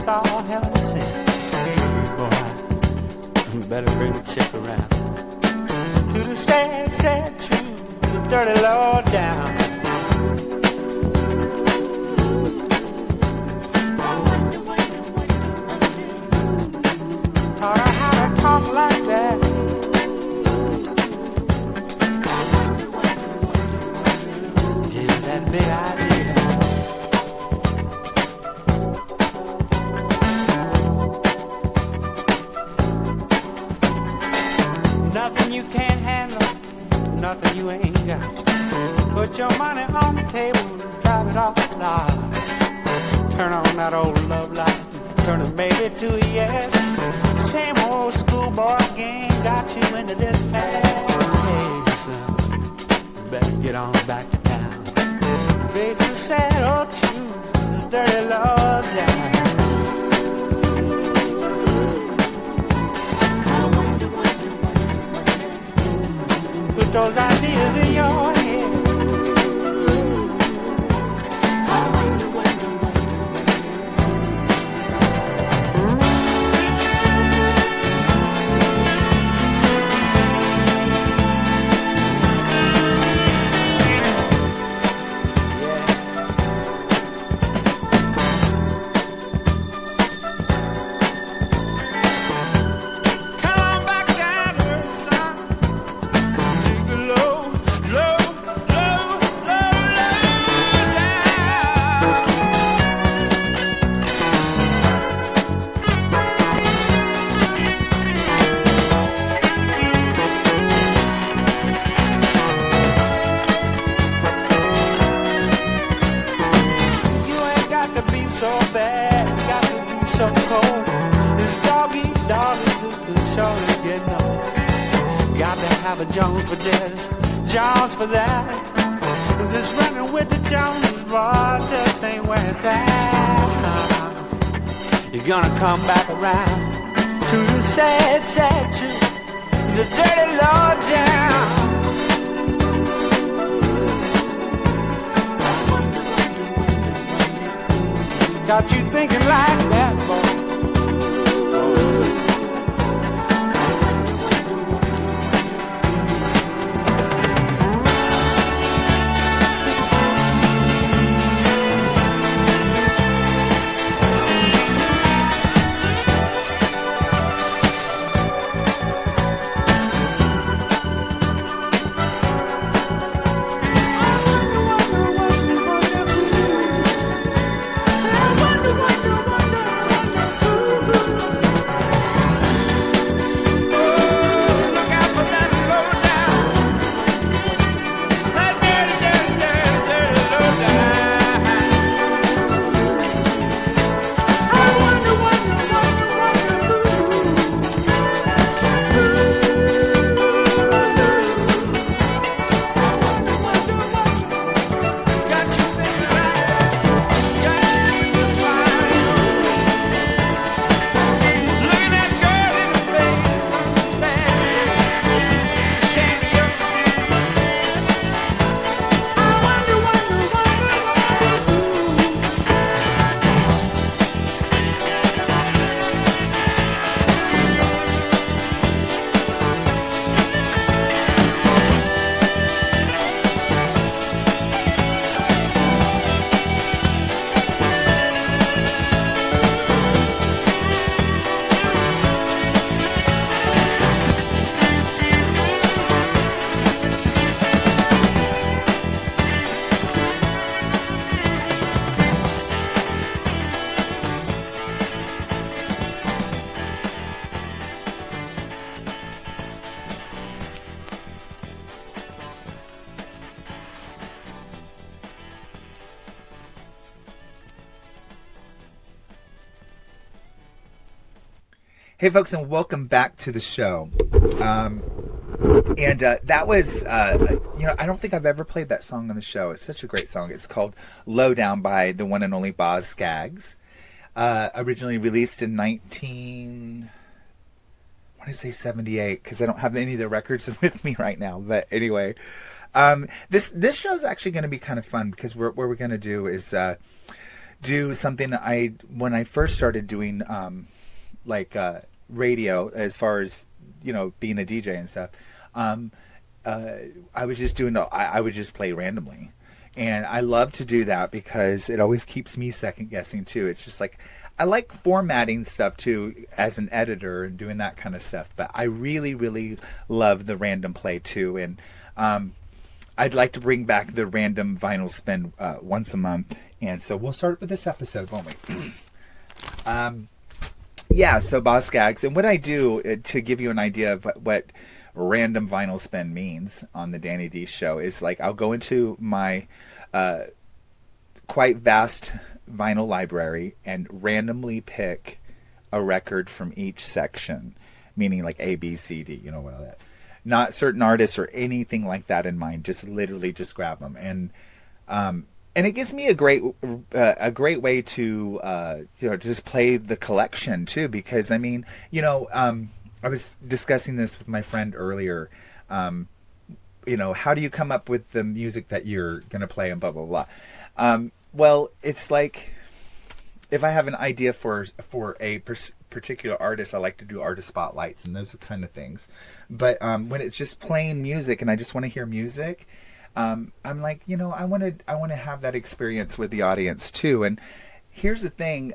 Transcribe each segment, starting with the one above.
it's all hell to say. Boy, you better bring the chick around. To the sad, sad truth, the dirty Lowdown. Taught her how to talk like that. Gave her that big idea. Nothing you can't handle, nothing you ain't got. Put your money on the table and drive it off the lot. Turn on that old love light, turn a maybe to a yes. Same old schoolboy game got you into this mess. Hey, son, you better get on back to town. Face the sad old truth, the dirty Lowdown. Put those ideas in your head. Jones for this, Jones for that. This running with the Joneses, boy, just ain't where it's at. You're gonna come back around to the sad, sad truth, the dirty Lowdown. Got you thinking like that, boy. Hey, folks, and welcome back to the show. That was, I don't think I've ever played that song on the show. It's such a great song. It's called Lowdown by the one and only Boz Scaggs. Originally released in 78, because I don't have any of the records with me right now. But anyway, this show is actually going to be kind of fun, because what we're going to do is do something when I first started doing radio, as far as being a DJ and stuff. I was just I would just play randomly, and I love to do that because it always keeps me second guessing too. It's just like I like formatting stuff too as an editor and doing that kind of stuff, but I really, really love the random play too. And I'd like to bring back the random vinyl spin once a month. And so we'll start with this episode, won't we? Yeah, so Boz Scaggs. And what I do, to give you an idea of what random vinyl spin means on the Danny D show, is like I'll go into my quite vast vinyl library and randomly pick a record from each section, meaning like A, B, C, D, not certain artists or anything like that in mind. Just literally just grab them, and it gives me a great way to just play the collection too. Because I mean, I was discussing this with my friend earlier. How do you come up with the music that you're gonna play and blah blah blah. Well, it's like if I have an idea for a particular artist, I like to do artist spotlights and those kind of things. But when it's just plain music and I just want to hear music, I'm like, I want to have that experience with the audience too. And here's the thing.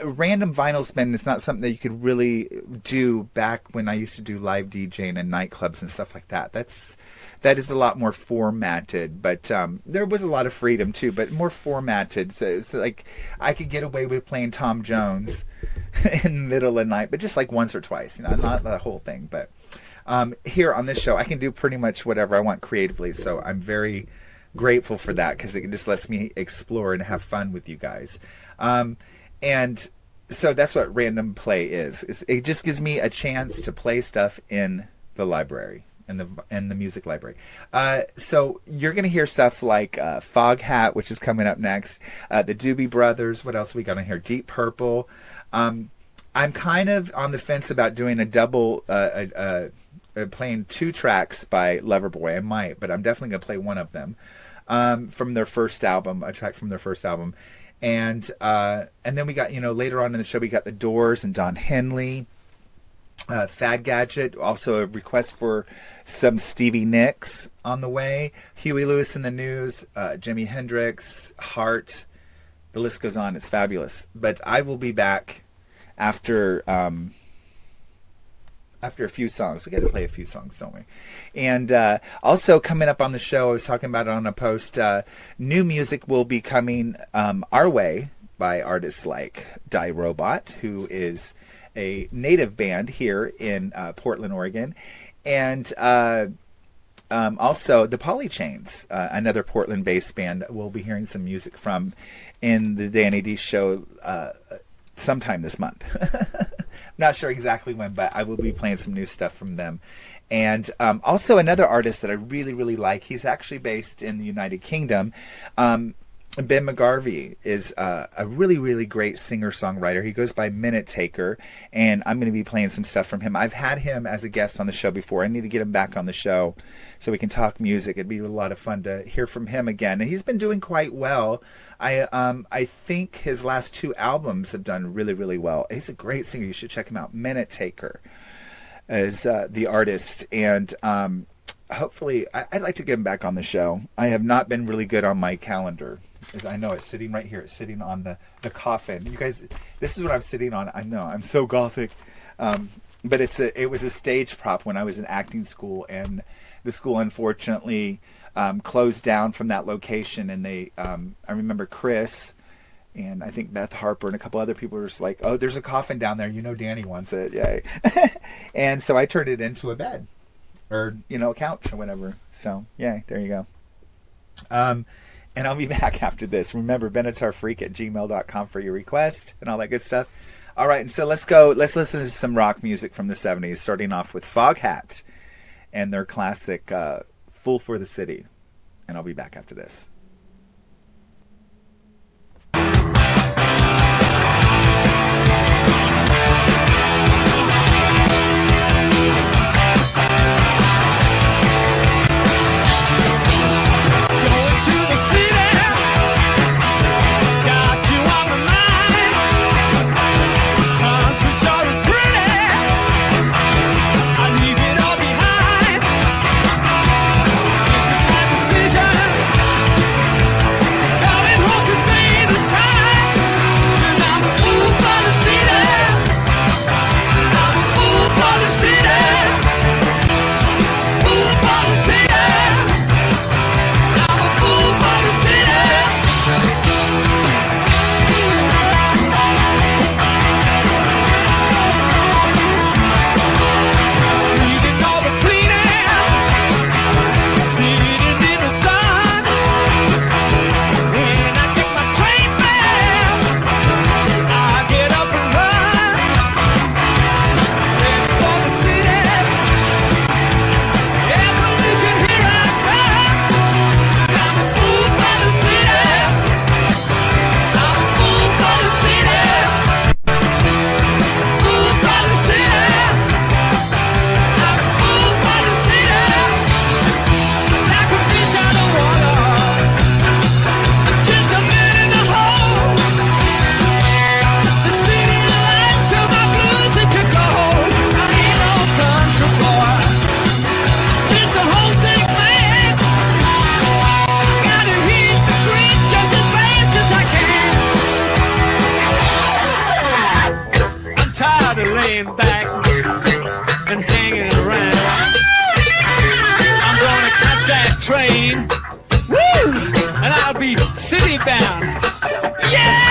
Random vinyl spin is not something that you could really do back when I used to do live DJing and nightclubs and stuff like that. That is a lot more formatted, but there was a lot of freedom too, but more formatted. So it's like I could get away with playing Tom Jones in the middle of the night, but just like once or twice, not the whole thing. But here on this show, I can do pretty much whatever I want creatively. So I'm very grateful for that because it just lets me explore and have fun with you guys. And so that's what random play is. It just gives me a chance to play stuff in the library, in the music library. So you're going to hear stuff like Foghat, which is coming up next, the Doobie Brothers. What else we got on here? Deep Purple. I'm kind of on the fence about doing a double, playing 2 tracks by Loverboy. I might, but I'm definitely going to play one of them from their first album, a track from their first album. And then we got, later on in the show, we got The Doors and Don Henley, Gadget, also a request for some Stevie Nicks on the way, Huey Lewis in the News, Jimi Hendrix, Heart, the list goes on. It's fabulous. But I will be back after a few songs. We got to play a few songs, don't we? And also coming up on the show, I was talking about it on a post, new music will be coming our way by artists like Die Robot, who is a native band here in Portland, Oregon. And also the Polychains, another Portland-based band we'll be hearing some music from in the Danny D show sometime this month. Not sure exactly when, but I will be playing some new stuff from them. And also another artist that I really, really like. He's actually based in the United Kingdom. Ben McGarvey is a really, really great singer-songwriter. He goes by Minute Taker, and I'm going to be playing some stuff from him. I've had him as a guest on the show before. I need to get him back on the show so we can talk music. It'd be a lot of fun to hear from him again. And he's been doing quite well. I think his last 2 albums have done really, really well. He's a great singer. You should check him out. Minute Taker is the artist. And hopefully, I'd like to get him back on the show. I have not been really good on my calendar. I know it's sitting right here. It's sitting on the coffin. You guys, this is what I'm sitting on. I know I'm so gothic, but it was a stage prop when I was in acting school, and the school unfortunately closed down from that location. And I remember Chris and I think Beth Harper and a couple other people were just like, "Oh, there's a coffin down there. Danny wants it, yay!" And so I turned it into a bed, or a couch or whatever. So yay, there you go. And I'll be back after this. Remember, benatarfreak@gmail.com for your request and all that good stuff. All right, and so let's go. Let's listen to some rock music from the 70s, starting off with Foghat and their classic Fool for the City. And I'll be back after this. Got laying back and hanging around. I'm gonna catch that train, woo, and I'll be city bound. Yeah!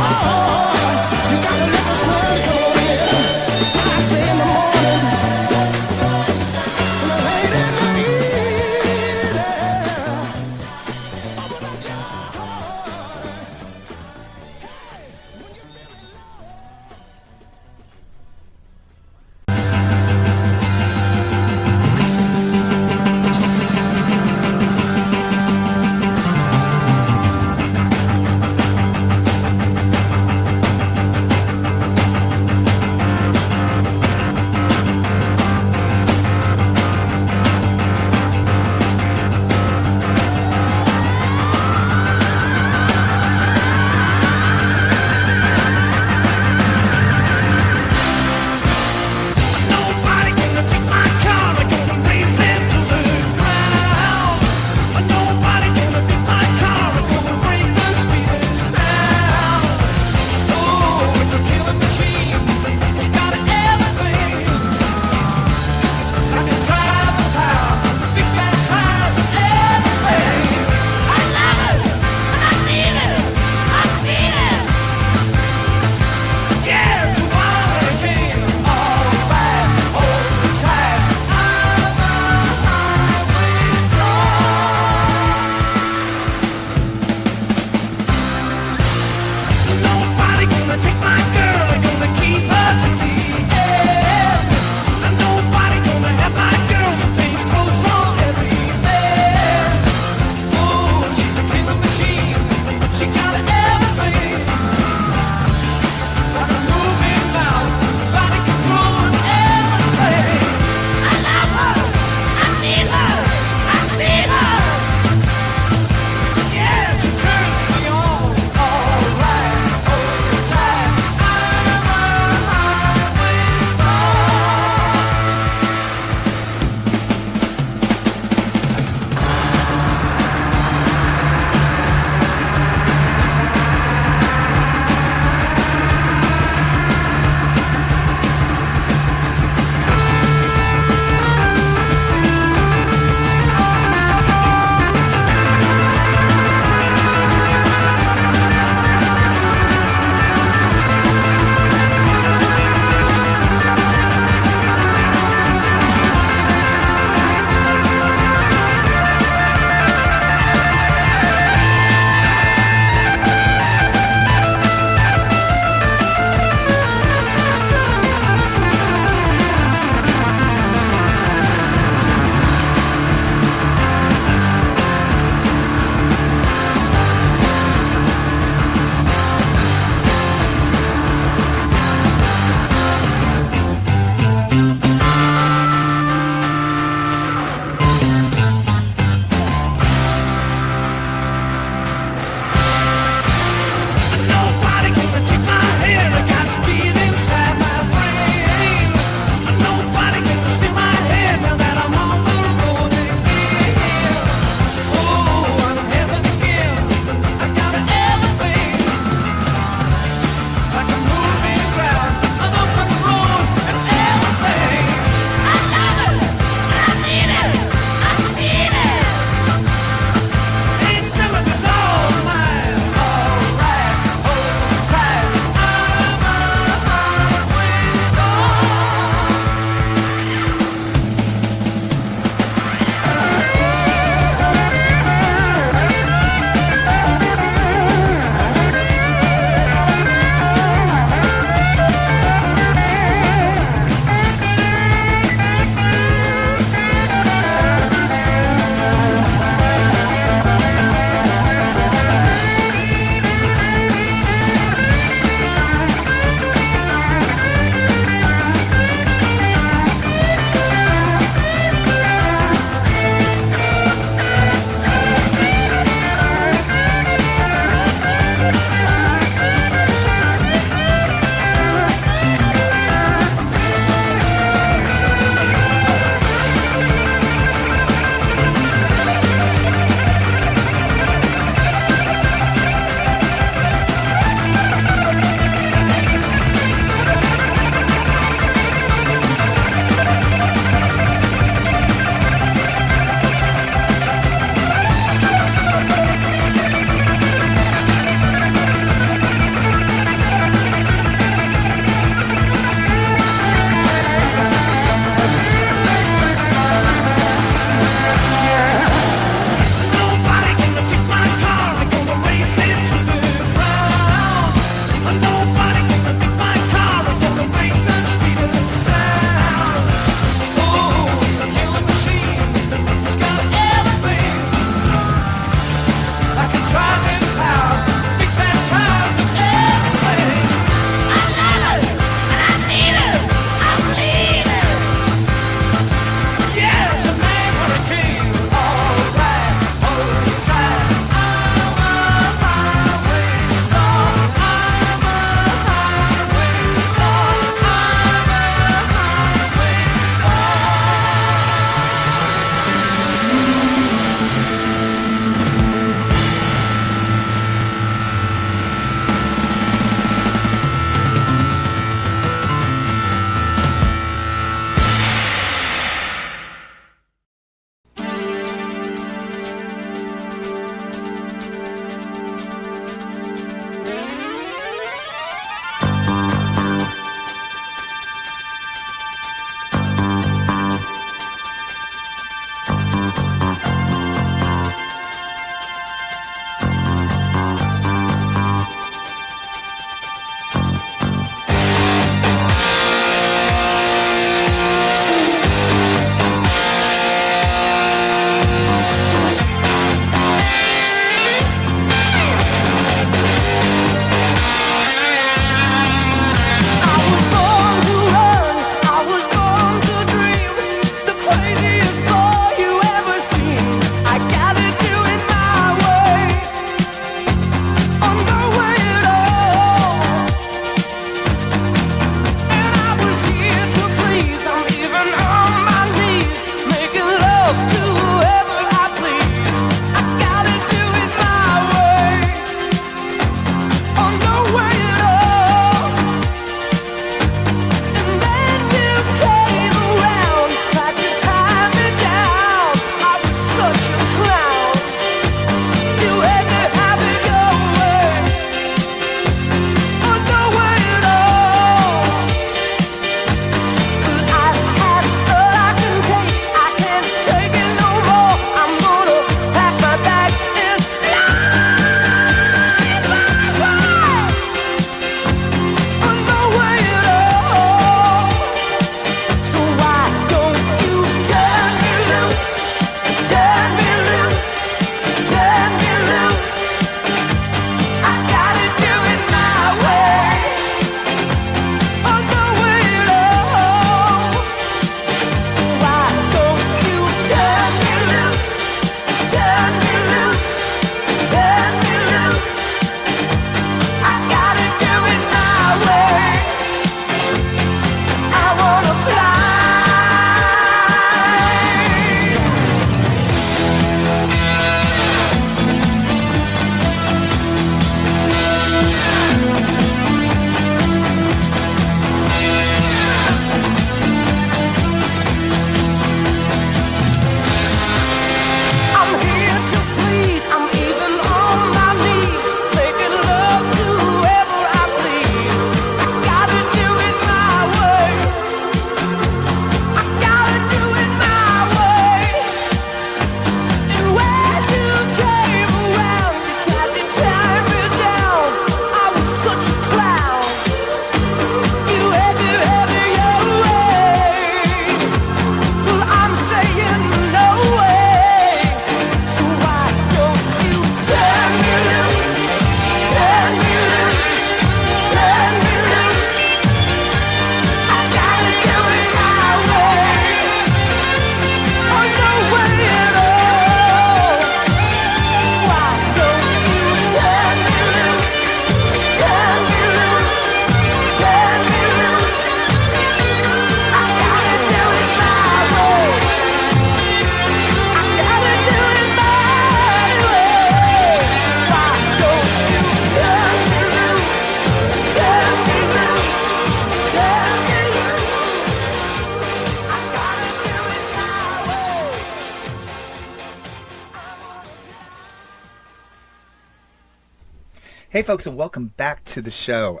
Hey, folks, and welcome back to the show.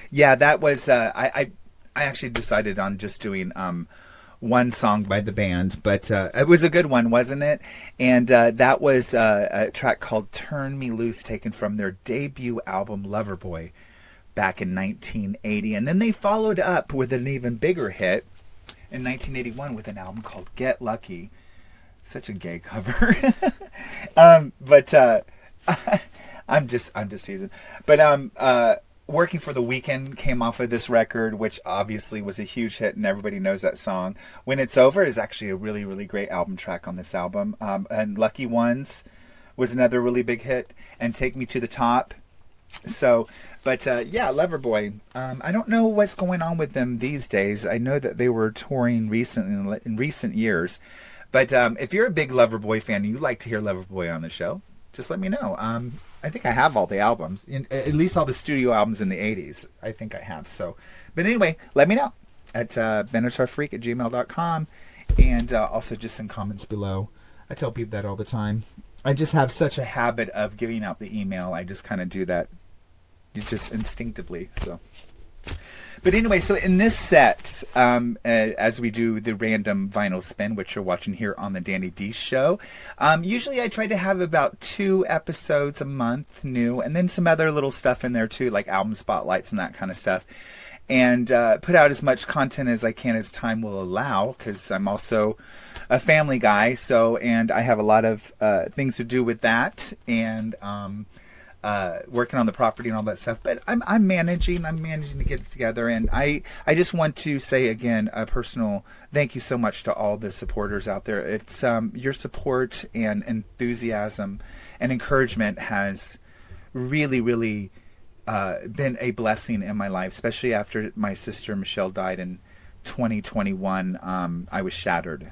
Yeah, that was I actually decided on just doing one song by the band, but it was a good one, wasn't it? And that was a track called "Turn Me Loose," taken from their debut album Loverboy back in 1980, and then they followed up with an even bigger hit in 1981 with an album called "Get Lucky." Such a gay cover, but. I'm just teasing. But Working for the Weekend came off of this record, which obviously was a huge hit, and everybody knows that song. When It's Over is actually a really, really great album track on this album. And Lucky Ones was another really big hit, and Take Me to the Top. So, but yeah, Loverboy. I don't know what's going on with them these days. I know that they were touring recently in recent years. But if you're a big Loverboy fan and you'd like to hear Loverboy on the show, just let me know. I think I have all the albums, at least all the studio albums in the 80s. I think I have. So, but anyway, let me know at benatarfreak@gmail.com, and also just in comments below. I tell people that all the time. I just have such a habit of giving out the email. I just kind of do that just instinctively. So. But anyway, so in this set, as we do the random vinyl spin, which you're watching here on the Danny D Show, usually I try to have about 2 episodes a month new, and then some other little stuff in there too, like album spotlights and that kind of stuff. And put out as much content as I can as time will allow, because I'm also a family guy, and I have a lot of things to do with that, and working on the property and all that stuff, but I'm managing to get it together, and I just want to say again a personal thank you so much to all the supporters out there. It's your support and enthusiasm and encouragement has really, really been a blessing in my life, especially after my sister Michelle died in 2021. I was shattered.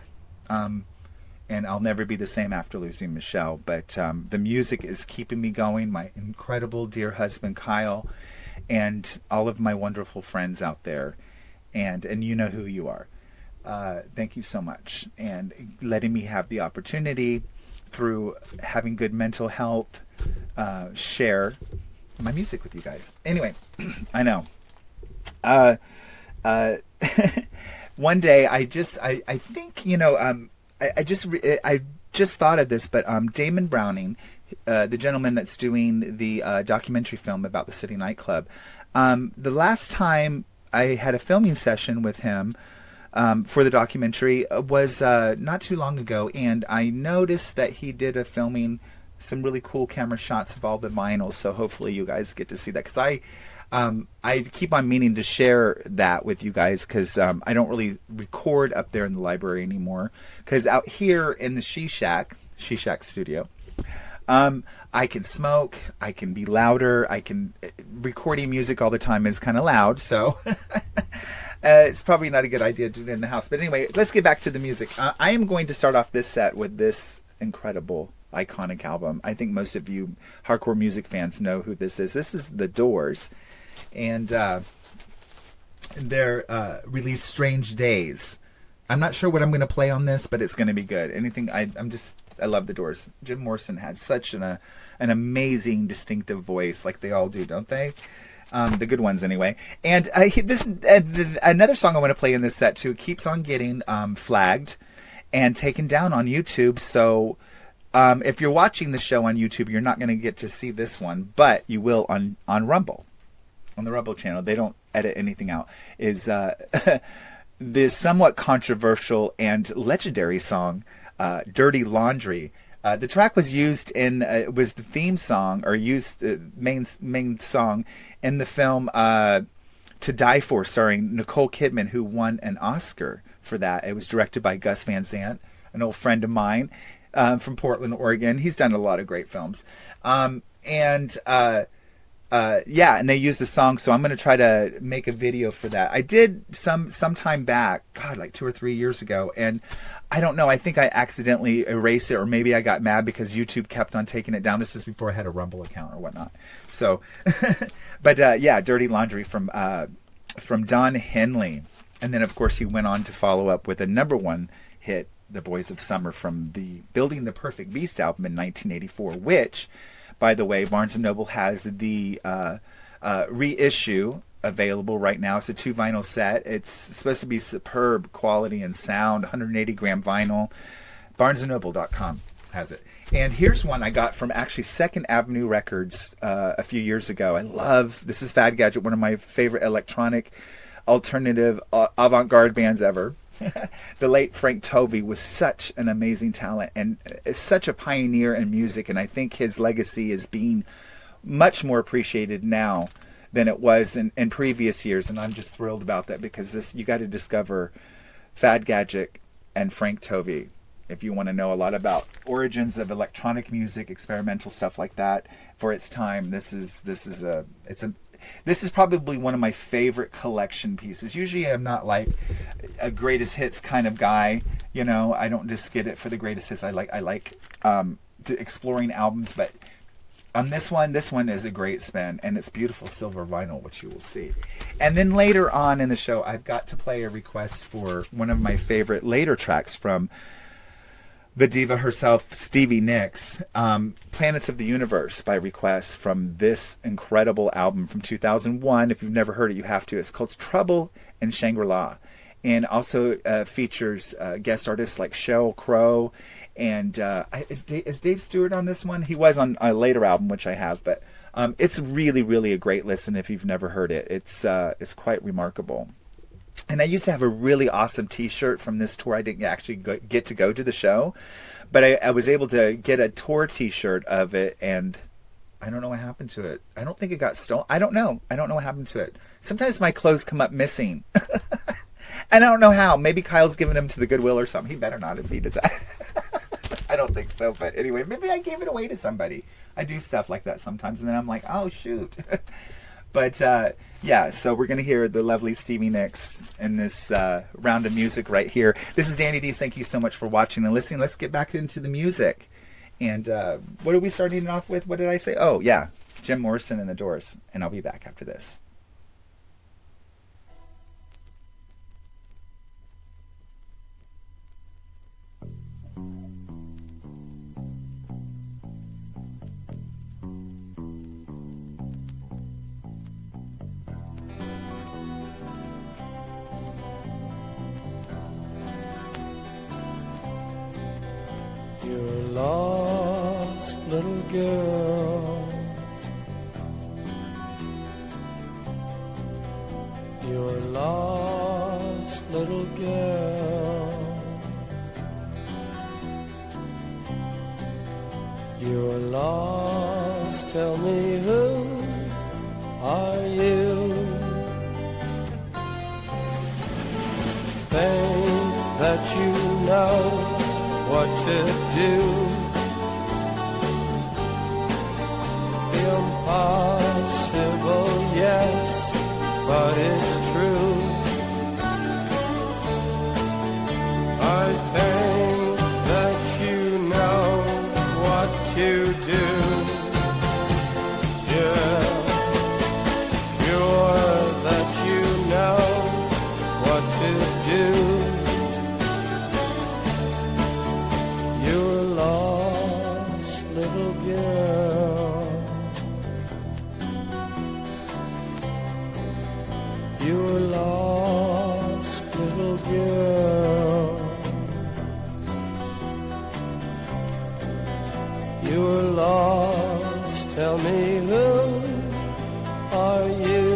And I'll never be the same after losing Michelle. But the music is keeping me going. My incredible dear husband, Kyle, and all of my wonderful friends out there. And you know who you are. Thank you so much. And letting me have the opportunity through having good mental health, share my music with you guys. Anyway, I know. One day, I think, I just thought of this, but Damon Browning, the gentleman that's doing the documentary film about the City nightclub, the last time I had a filming session with him for the documentary was not too long ago, and I noticed that he did a filming, some really cool camera shots of all the vinyls, so hopefully you guys get to see that, because I keep on meaning to share that with you guys, because I don't really record up there in the library anymore, because out here in the She Shack studio, I can smoke, I can be louder, recording music all the time is kind of loud, so it's probably not a good idea to do it in the house. But anyway, let's get back to the music. I am going to start off this set with this incredible, iconic album. I think most of you hardcore music fans know who this is. This is The Doors. And their released Strange Days. I'm not sure what I'm going to play on this, but it's going to be good. I love The Doors. Jim Morrison had such an amazing, distinctive voice, like they all do, don't they? The good ones, anyway. And another song I want to play in this set, too, keeps on getting flagged and taken down on YouTube. So if you're watching the show on YouTube, you're not going to get to see this one, but you will on Rumble. On the Rumble channel, they don't edit anything out, is the somewhat controversial and legendary song, Dirty Laundry. The track was used was the theme song, or used main song in the film To Die For, starring Nicole Kidman, who won an Oscar for that. It was directed by Gus Van Sant, an old friend of mine from Portland, Oregon. He's done a lot of great films. And they used the song, so I'm going to try to make a video for that. I did some time back, like 2 or 3 years ago, and I don't know, I think I accidentally erased it, or maybe I got mad because YouTube kept on taking it down. This is before I had a Rumble account or whatnot. So, but Dirty Laundry from Don Henley. And then, of course, he went on to follow up with a #1 hit the Boys of Summer from the Building the Perfect Beast album in 1984, which, by the way, Barnes & Noble has the reissue available right now. It's a 2 vinyl set. It's supposed to be superb quality and sound, 180 gram vinyl. BarnesandNoble.com has it. And here's one I got from actually Second Avenue Records a few years ago. I love, this is Fad Gadget, one of my favorite electronic alternative avant-garde bands ever. The late Frank Tovey was such an amazing talent and is such a pioneer in music, and I think his legacy is being much more appreciated now than it was in previous years, and I'm just thrilled about that, because you got to discover Fad Gadget and Frank Tovey if you want to know a lot about origins of electronic music, experimental stuff like that for its time. This is probably one of my favorite collection pieces. Usually I'm not like a greatest hits kind of guy, you know. I don't just get it for the greatest hits. I like exploring albums, but on this one is a great spin, and it's beautiful silver vinyl, which you will see. And then later on in the show, I've got to play a request for one of my favorite later tracks from the diva herself, Stevie Nicks, Planets of the Universe by request from this incredible album from 2001. If you've never heard it, you have to. It's called Trouble in Shangri-La. And also features guest artists like Sheryl Crow. And is Dave Stewart on this one? He was on a later album, which I have. But it's really, really a great listen if you've never heard it. It's quite remarkable. And I used to have a really awesome T-shirt from this tour. I didn't actually get to go to the show, but I was able to get a tour T-shirt of it, and I don't know what happened to it. I don't think it got stolen. I don't know what happened to it. Sometimes my clothes come up missing. And I don't know how. Maybe Kyle's given them to the Goodwill or something. He better not have beat his ass. I don't think so, but anyway, maybe I gave it away to somebody. I do stuff like that sometimes, and then I'm like, oh, shoot. But, yeah, so we're going to hear the lovely Stevie Nicks in this round of music right here. This is Danny D's. Thank you so much for watching and listening. Let's get back into the music. And what are we starting off with? What did I say? Oh, yeah, Jim Morrison and the Doors. And I'll be back after this. You're lost, little girl. You're lost, little girl. You're lost, tell me who are you? Think that you know what to do. Impossible, yes, but it's true. I think that you know what to do. Yeah, sure that you know what to do. You're lost, little girl. You're lost, little girl. You're lost, tell me who are you?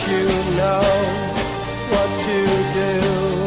You know what to do.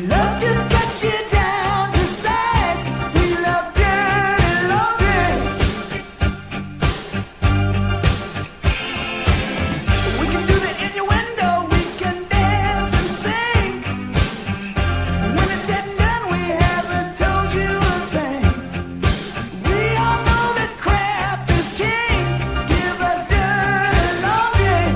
Love to cut you down to size. We love dirty laundry. We can do the innuendo, we can dance and sing. When it's said and done, we haven't told you a thing. We all know that crap is king. Give us dirty laundry.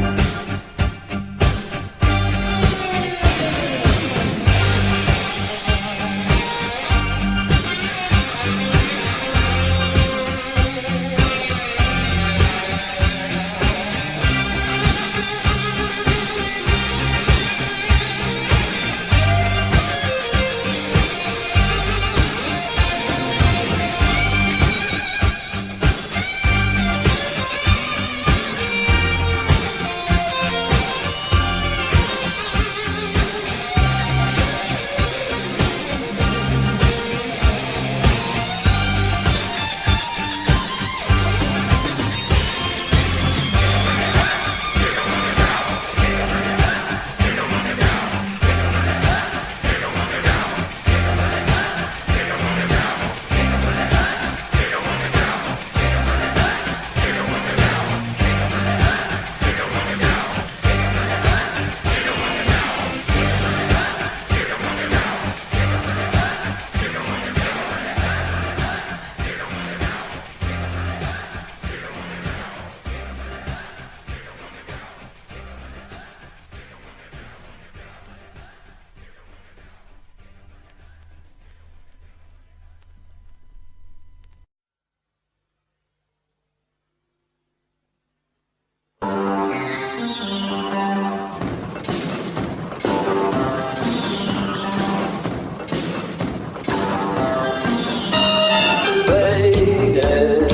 Faded,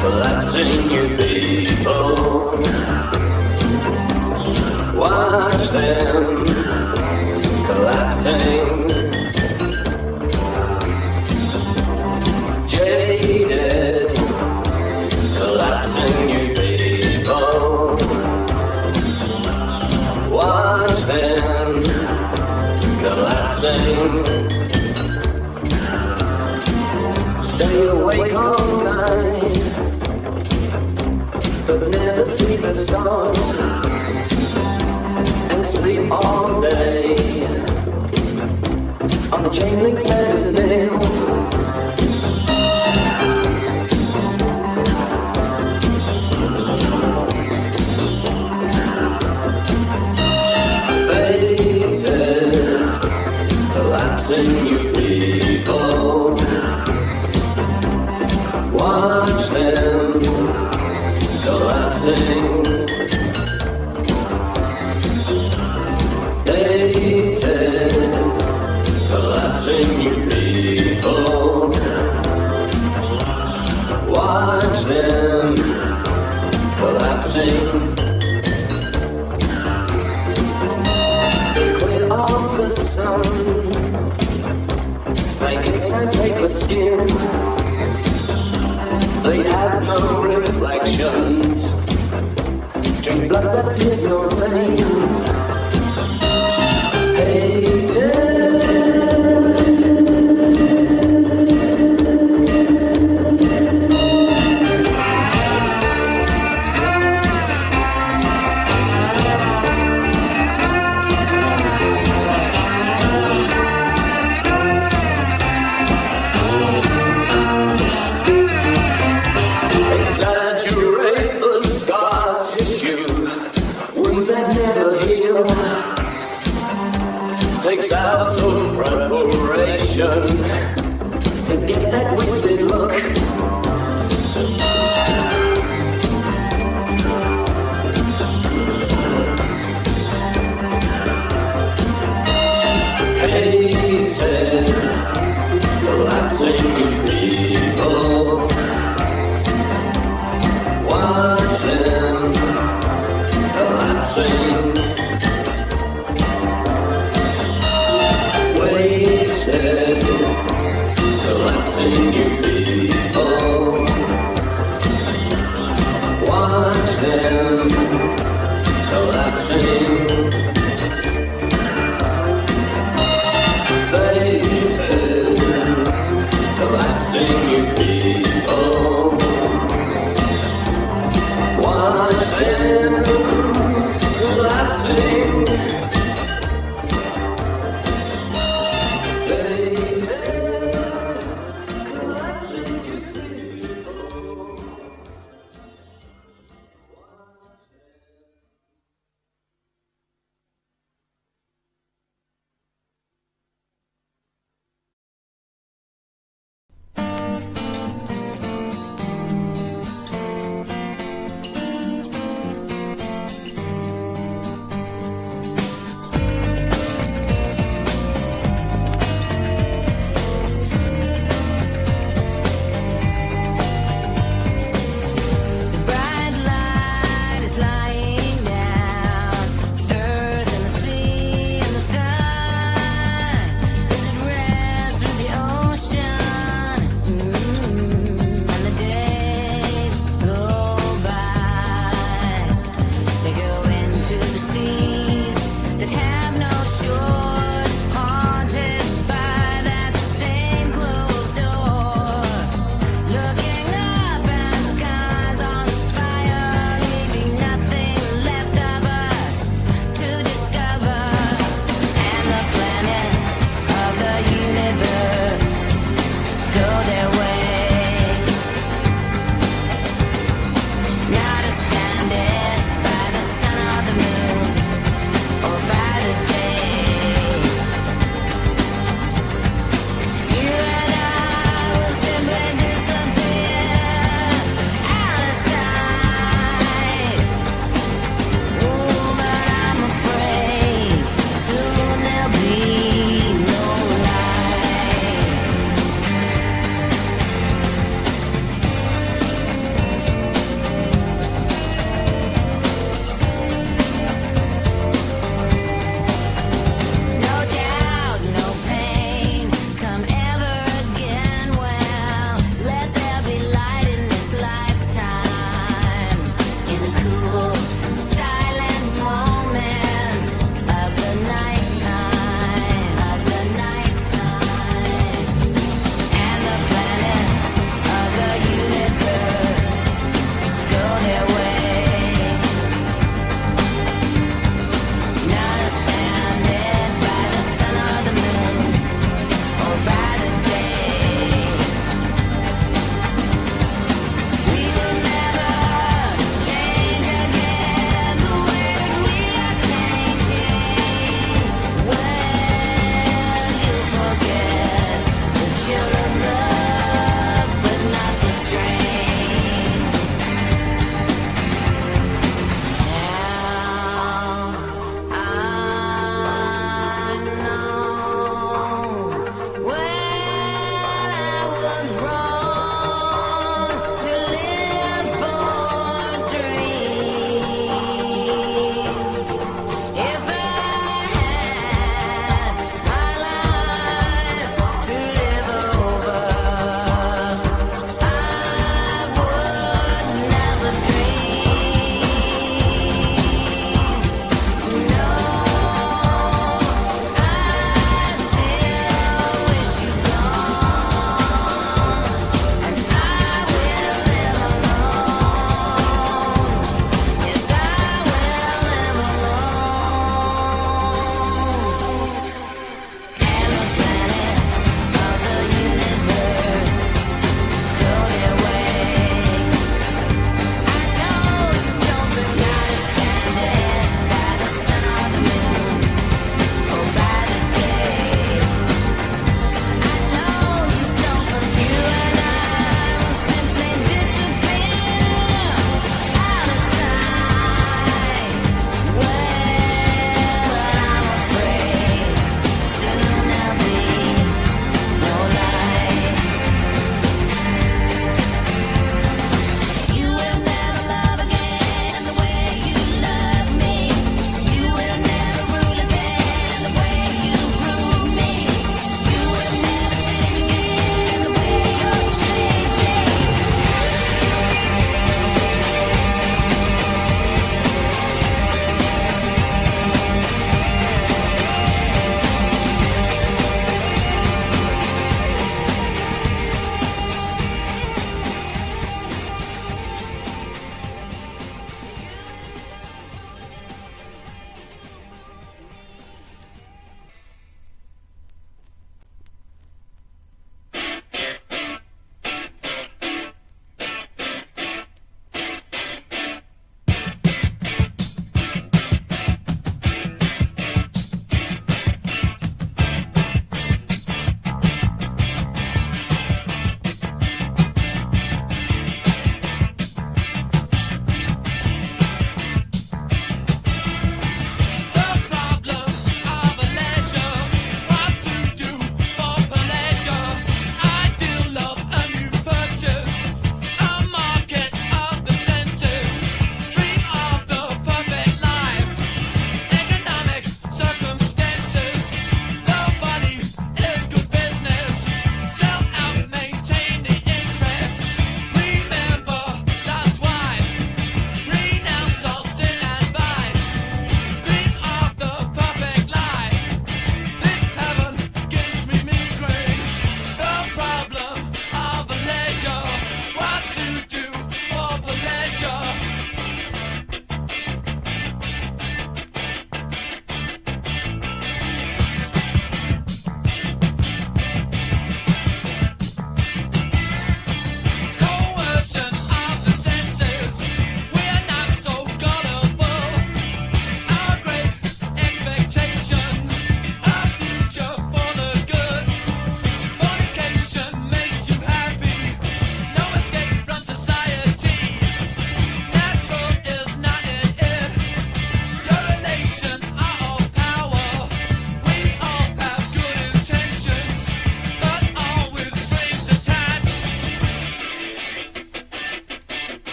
collapsing you people. Watch them collapsing. Jaded, collapsing you people. Watch them collapsing. Stay awake all night, but never see the stars, and sleep all day on the chain link bed of nails. Faded, collapsing you people. Watch them collapsing. Dated, collapsing you people. Watch them collapsing. Stay clear of the sun. Pancakes and paper skin. They have no reflections. Drink blood that pierces no veins. Hated. Exaggerate the scar tissue, wounds that never heal. Takes hours of preparation to get that wasted look. Hated, collapsing you people. Watch them collapsing. Wasted, collapsing you people. collapsing you people. Watch them collapsing. Collapsing you people.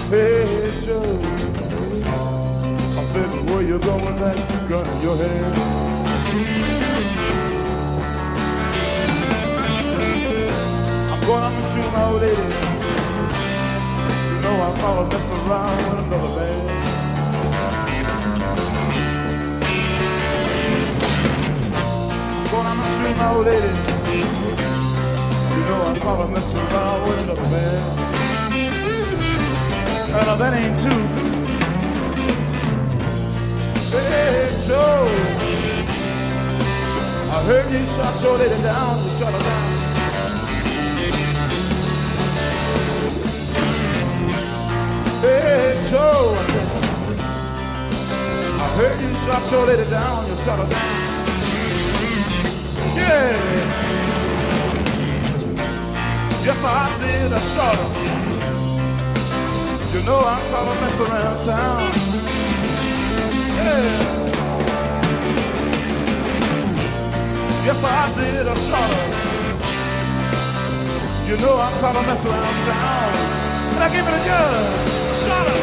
Hey Joe, I said, where you going with that gun in your hand? I'm going out to shoot my old lady. You know I'm gonna mess around with another man. I'm going out to shoot my old lady. You know I'm gonna mess around with another man. Well, that ain't too good. Hey, Joe, I heard you shot your lady down, you shot her down. Hey, Joe, I said, I heard you shot your lady down, you shot her down. Yeah. Yes, I did, I shot her. You know I'm gonna mess around town. Yeah. Yes, I did, I shot her. You know I'm gonna mess around town. And I gave it a gun, shot her.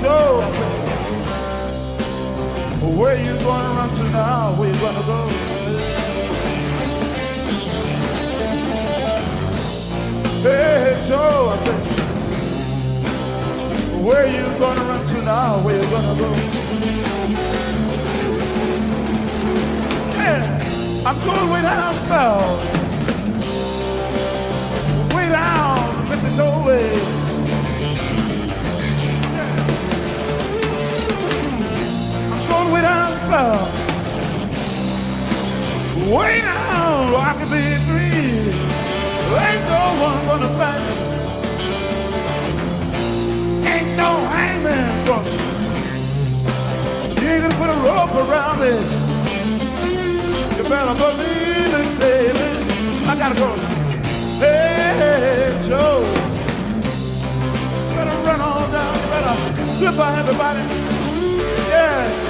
Joe, I said, where you gonna run to now? Where you gonna go? Hey, Joe, I said, where you gonna run to now? Where you gonna go? Yeah, I'm going way down south, way down Mexico way. Way down south, way down where I can be free. Ain't no one gonna fight me. Ain't no hangman for me. You ain't gonna put a rope around me. You better believe it, baby. I gotta go now. Hey, Joe, better run on down. You better goodbye, everybody. Yeah.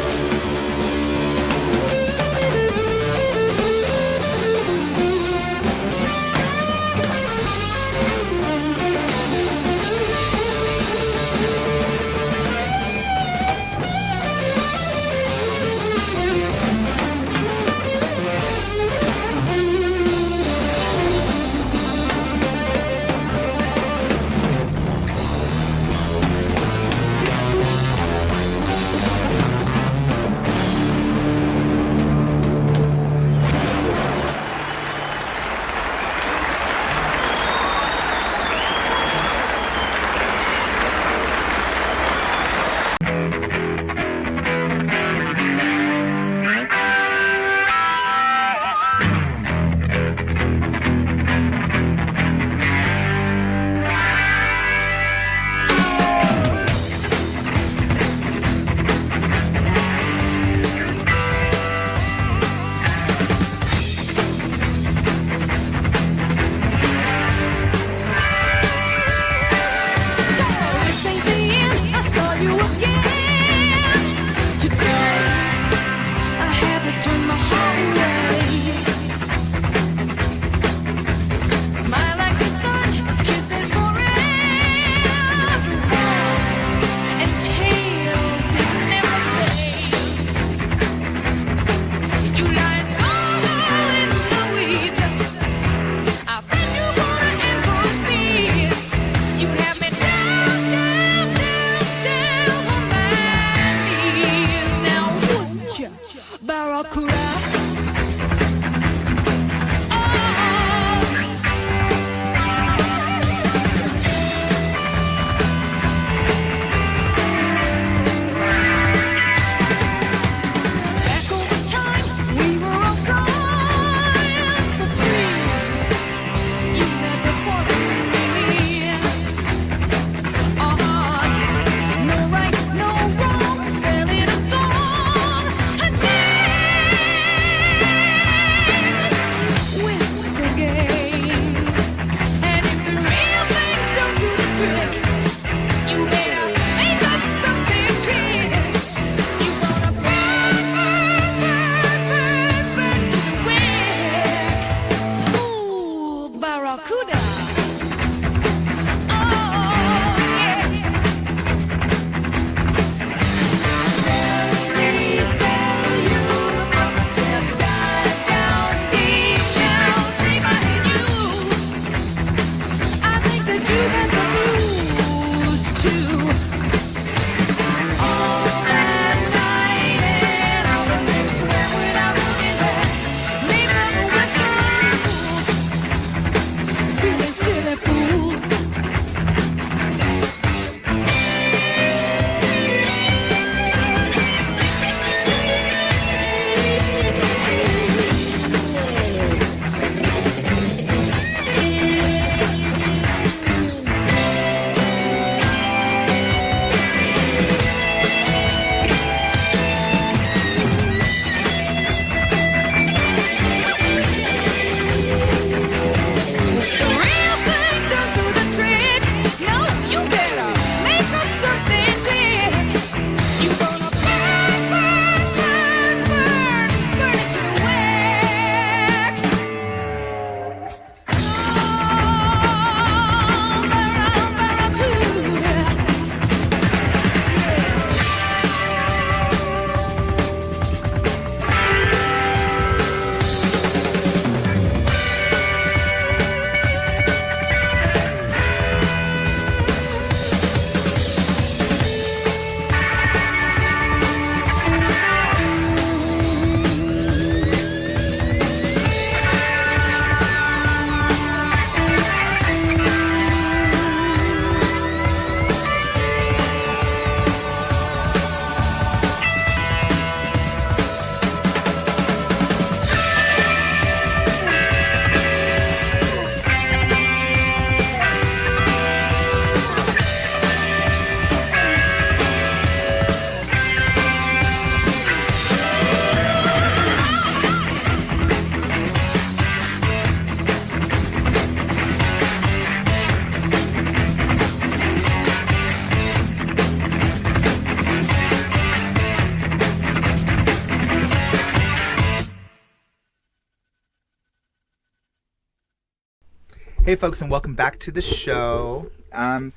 Hey folks, and welcome back to the show. Me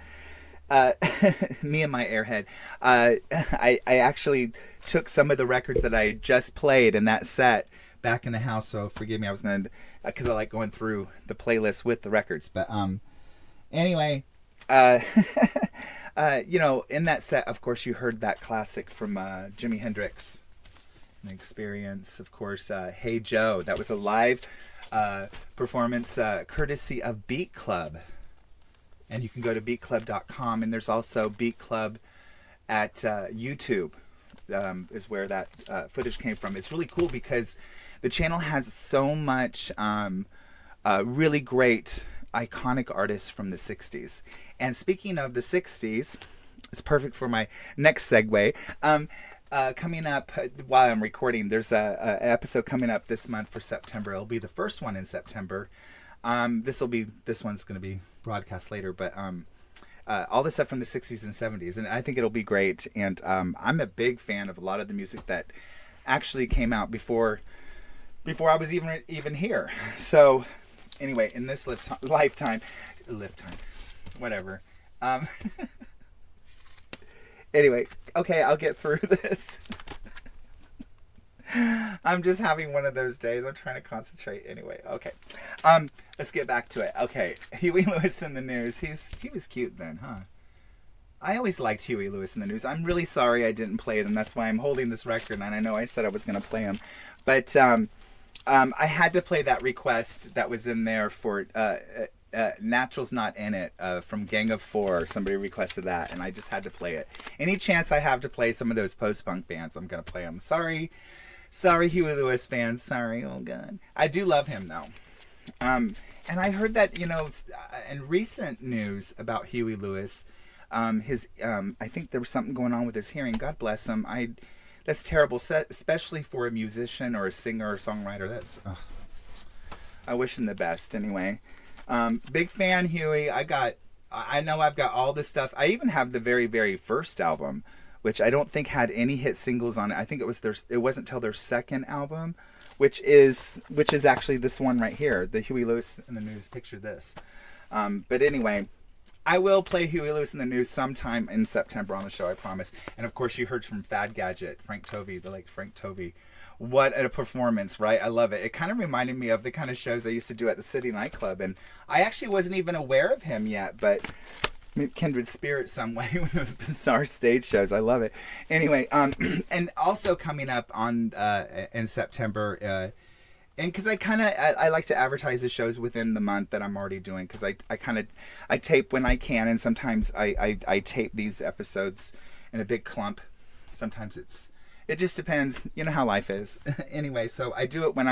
and my airhead. I actually took some of the records that I just played in that set back in the house, so forgive me. I was going to, because I like going through the playlist with the records. But anyway, you know, in that set, of course, you heard that classic from Jimi Hendrix, The Experience. Of course, Hey Joe. That was a live performance courtesy of Beat Club, and you can go to beatclub.com, and there's also Beat Club at YouTube is where that footage came from. It's really cool because the channel has so much really great iconic artists from the 60s. And speaking of the 60s, it's perfect for my next segue. Coming up while I'm recording, there's a episode coming up this month for September. It'll be the first one in September. This one's going to be broadcast later, but all the stuff from the 60s and 70s, and I think it'll be great. And I'm a big fan of a lot of the music that actually came out before I was even here. So anyway, in this lifetime, whatever. Anyway, okay, I'll get through this. I'm just having one of those days. I'm trying to concentrate. Anyway, okay. Let's get back to it. Okay, Huey Lewis in the News. He was cute then, huh? I always liked Huey Lewis in the News. I'm really sorry I didn't play them. That's why I'm holding this record, and I know I said I was going to play them. But I had to play that request that was in there for... Natural's Not In It from Gang of Four. Somebody requested that, and I just had to play it. Any chance I have to play some of those post-punk bands, I'm going to play them. Sorry, Huey Lewis fans. Sorry, oh God. I do love him, though. And I heard that, you know, in recent news about Huey Lewis, I think there was something going on with his hearing. God bless him. That's terrible, especially for a musician or a singer or songwriter. I wish him the best, anyway. Big fan, Huey. I know I've got all this stuff. I even have the very, very first album, which I don't think had any hit singles on it. I think it wasn't till their second album, which is actually this one right here, the Huey Lewis in the News. Picture this. But anyway, I will play Huey Lewis in the News sometime in September on the show, I promise. And of course, you heard from Fad Gadget, Frank Tovey, the late Frank Tovey. What a performance, right? I love it. It kind of reminded me of the kind of shows I used to do at the City nightclub, and I actually wasn't even aware of him yet, but kindred spirits some way with those bizarre stage shows. I love it. Anyway, and also coming up on in September, and because I like to advertise the shows within the month that I'm already doing, because I tape when I can, and sometimes I tape these episodes in a big clump. Sometimes it just depends, you know how life is. Anyway, so I do it when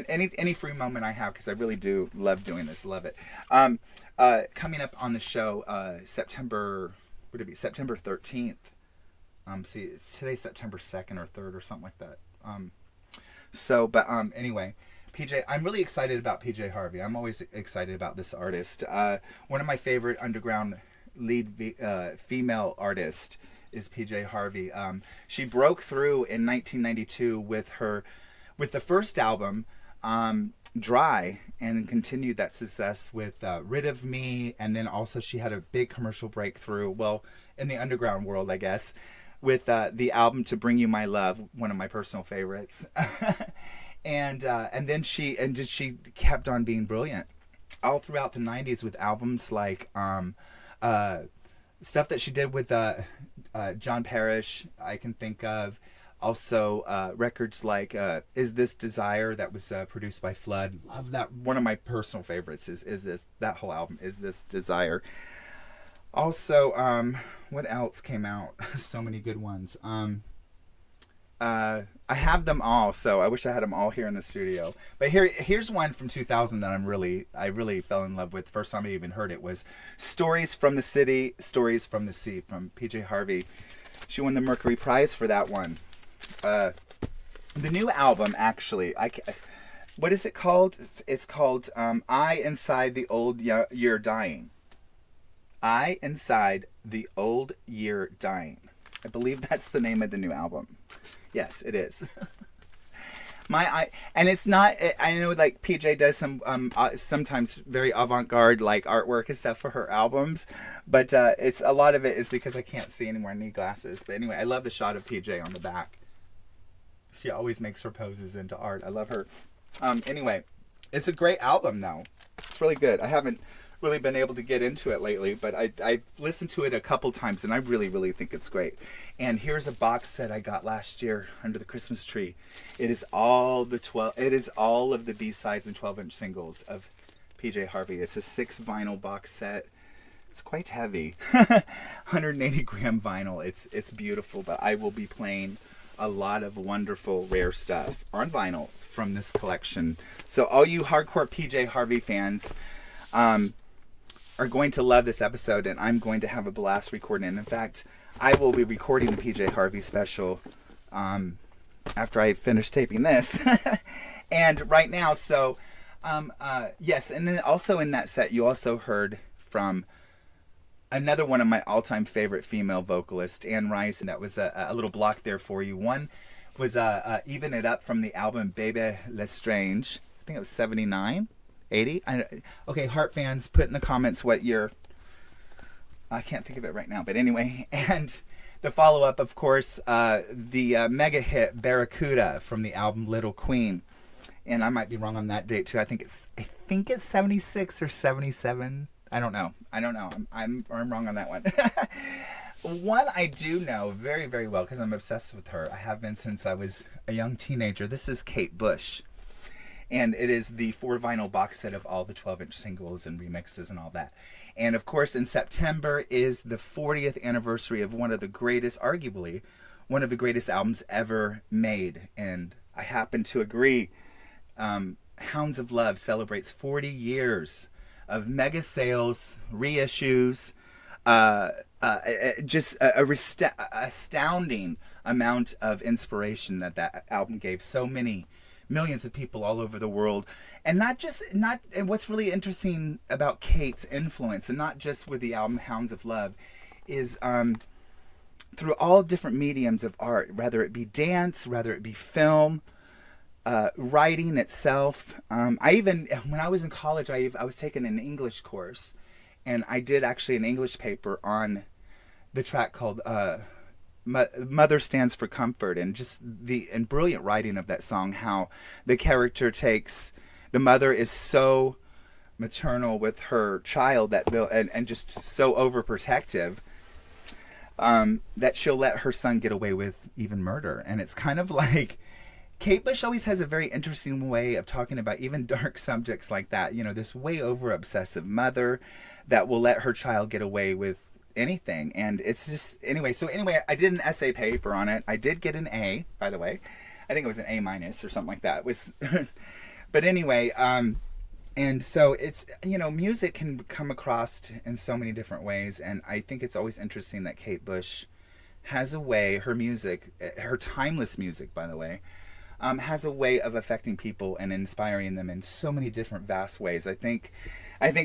any free moment I have, because I really do love doing this. Love it. Coming up on the show, September 13th. See, it's today's September 2nd or 3rd or something like that. Anyway, PJ, I'm really excited about PJ Harvey. I'm always excited about this artist. One of my favorite underground lead female artists is PJ Harvey. She broke through in 1992 with the first album, Dry, and continued that success with Rid of Me, and then also she had a big commercial breakthrough, well, in the underground world, I guess, with the album To Bring You My Love, one of my personal favorites. and then she kept on being brilliant all throughout the 90s with albums like stuff that she did with John Parrish, I can think of. Also, records like Is This Desire, that was produced by Flood. Love that. One of my personal favorites is this, that whole album, Is This Desire. Also, what else came out? So many good ones. I have them all, so I wish I had them all here in the studio. But here's one from 2000 that I really fell in love with. First time I even heard it was Stories from the City, Stories from the Sea from PJ Harvey. She won the Mercury Prize for that one. The new album, actually, what is it called? It's called I Inside the Old Year Dying. I Inside the Old Year Dying. I believe that's the name of the new album. Yes, it is. And it's not. I know like PJ does some sometimes very avant-garde like artwork and stuff for her albums, but it's a lot of it is because I can't see anymore. I need glasses. But anyway, I love the shot of PJ on the back. She always makes her poses into art. I love her. Anyway, it's a great album though. It's really good. I haven't really been able to get into it lately, but I've listened to it a couple times and I really, really think it's great. And here's a box set I got last year under the Christmas tree. It is all of the B-sides and 12-inch singles of PJ Harvey. It's a 6 vinyl box set. It's quite heavy. 180 gram vinyl. It's beautiful, but I will be playing a lot of wonderful rare stuff on vinyl from this collection. So all you hardcore PJ Harvey fans are going to love this episode, and I'm going to have a blast recording. And in fact, I will be recording the PJ Harvey special after I finish taping this. And right now, so yes, and then also in that set, you also heard from another one of my all-time favorite female vocalists, Anne Rice, and that was a little block there for you. One was Even It Up from the album Bébé L'Estrange. I think it was 79. 80? Okay, Heart fans, put in the comments what year. I can't think of it right now, but anyway. And the follow-up, of course, the mega hit Barracuda from the album Little Queen. And I might be wrong on that date too. I think it's 76 or 77. I don't know. I'm wrong on that one. One I do know very, very well because I'm obsessed with her. I have been since I was a young teenager. This is Kate Bush. And it is the 4 vinyl box set of all the 12-inch singles and remixes and all that. And of course, in September is the 40th anniversary of one of the greatest, arguably, one of the greatest albums ever made. And I happen to agree. Hounds of Love celebrates 40 years of mega sales, reissues, just a astounding amount of inspiration that album gave so many millions of people all over the world. And and what's really interesting about Kate's influence, and not just with the album Hounds of Love, is through all different mediums of art, whether it be dance, whether it be film, writing itself. When I was in college, I was taking an English course, and I did actually an English paper on the track called Mother Stands for Comfort, and just the brilliant writing of that song, how the character the mother is so maternal with her child and just so overprotective that she'll let her son get away with even murder. And it's kind of like Kate Bush always has a very interesting way of talking about even dark subjects like that. You know, this way over obsessive mother that will let her child get away with anything. And it's just anyway, I did an essay paper on it. I did get an A, by the way. I think it was an A- or something like that. It was but anyway, and so it's, music can come across in so many different ways, and I think it's always interesting that Kate Bush has a way, her music, her timeless music, by the way, has a way of affecting people and inspiring them in so many different vast ways. I think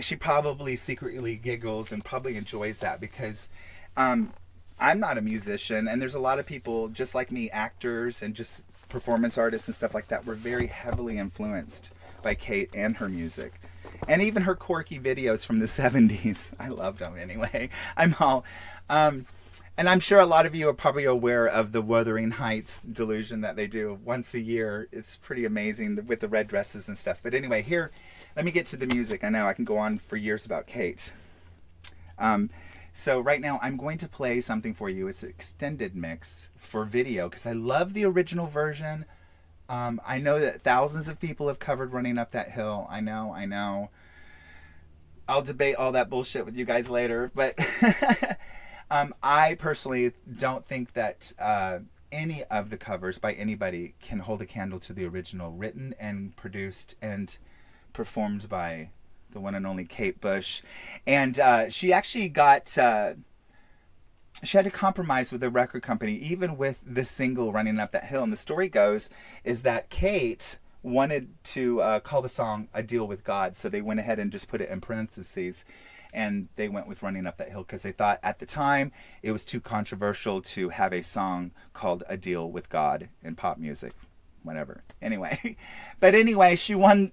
she probably secretly giggles and probably enjoys that because I'm not a musician, and there's a lot of people just like me, actors and just performance artists and stuff like that, were very heavily influenced by Kate and her music. And even her quirky videos from the 70s. I loved them anyway. And I'm sure a lot of you are probably aware of the Wuthering Heights delusion that they do once a year. It's pretty amazing with the red dresses and stuff. But anyway, here, let me get to the music. I know I can go on for years about Kate. So right now I'm going to play something for you. It's an extended mix for video because I love the original version. I know that thousands of people have covered Running Up That Hill. I know. I'll debate all that bullshit with you guys later. But I personally don't think that any of the covers by anybody can hold a candle to the original, written and produced and performed by the one and only Kate Bush. And she actually she had to compromise with the record company, even with the single Running Up That Hill. And the story goes is that Kate wanted to call the song A Deal with God. So they went ahead and just put it in parentheses. And they went with Running Up That Hill because they thought at the time it was too controversial to have a song called A Deal with God in pop music. whatever. Anyway, but anyway, she won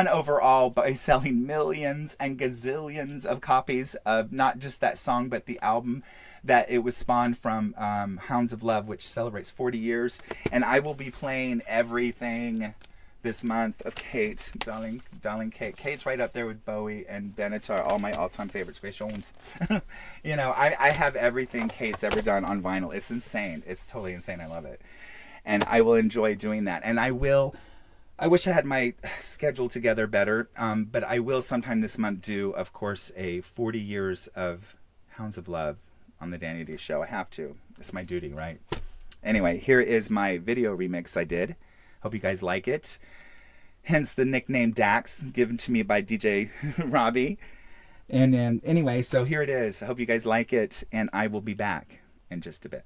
overall by selling millions and gazillions of copies of not just that song, but the album that it was spawned from, Hounds of Love, which celebrates 40 years. And I will be playing everything this month of Kate, darling Kate. Kate's right up there with Bowie and Benatar, all my all-time favorites. Grace Jones. You know, I have everything Kate's ever done on vinyl. It's insane. It's totally insane. I love it. And I will enjoy doing that. And I wish I had my schedule together better, but I will sometime this month do, of course, a 40 years of Hounds of Love on the Danny D Show. I have to. It's my duty, right? Anyway, here is my video remix I did. Hope you guys like it. Hence the nickname Dax, given to me by DJ Robbie. And anyway, so here it is. I hope you guys like it, and I will be back in just a bit.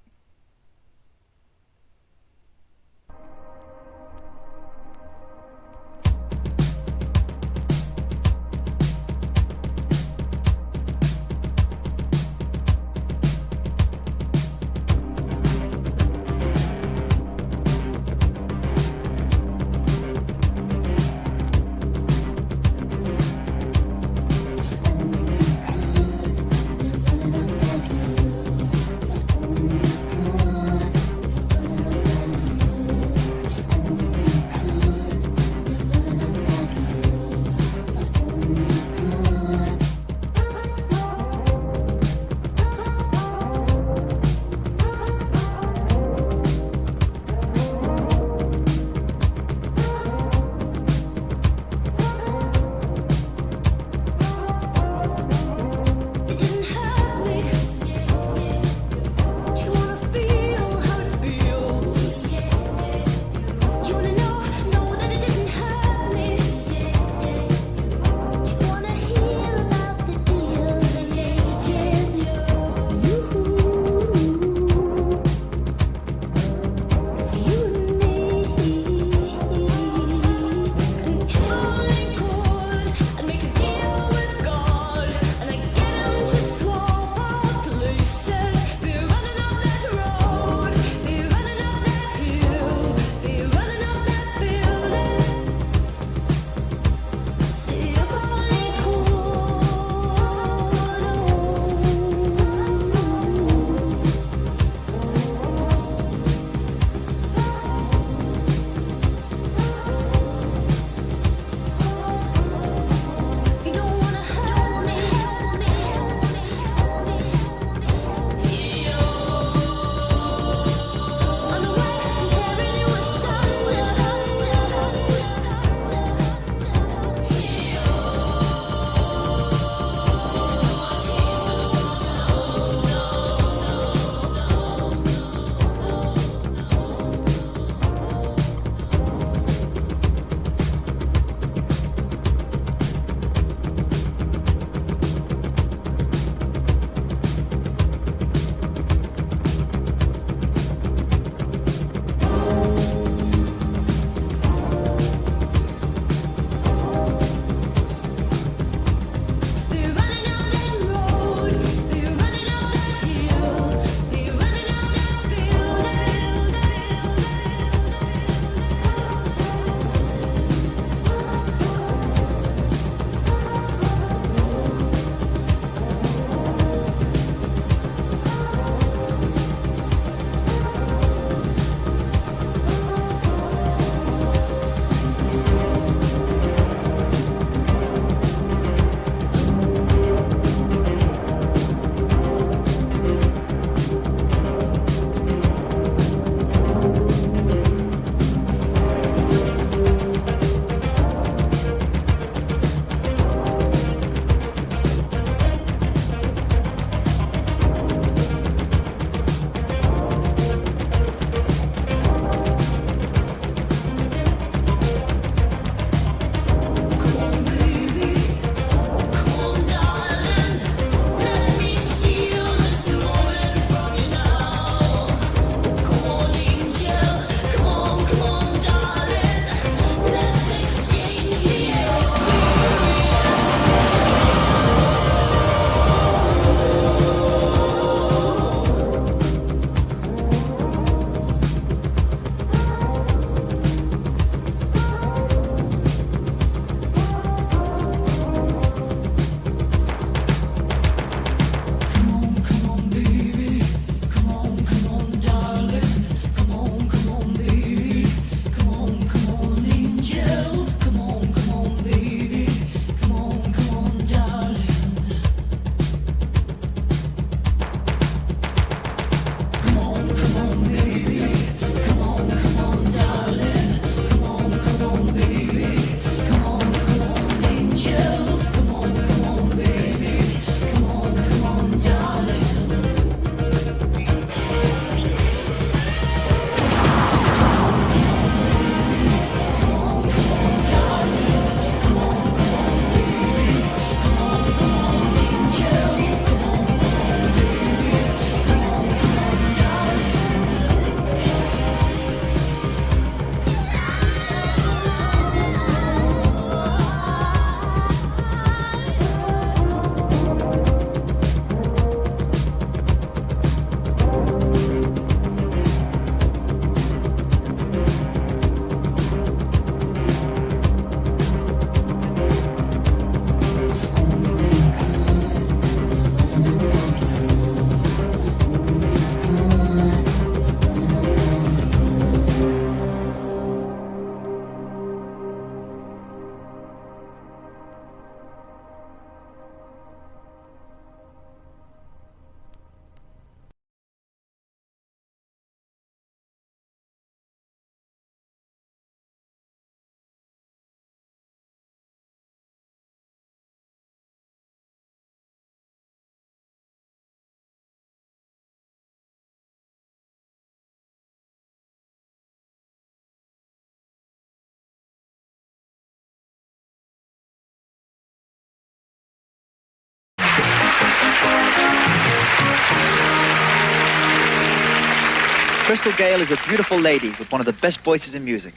Crystal Gayle is a beautiful lady with one of the best voices in music.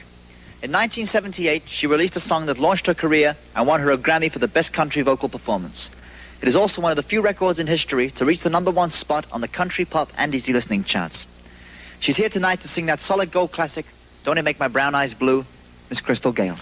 In 1978, she released a song that launched her career and won her a Grammy for the Best Country Vocal Performance. It is also one of the few records in history to reach the #1 spot on the country, pop, and easy listening charts. She's here tonight to sing that solid gold classic, Don't It Make My Brown Eyes Blue, Miss Crystal Gayle.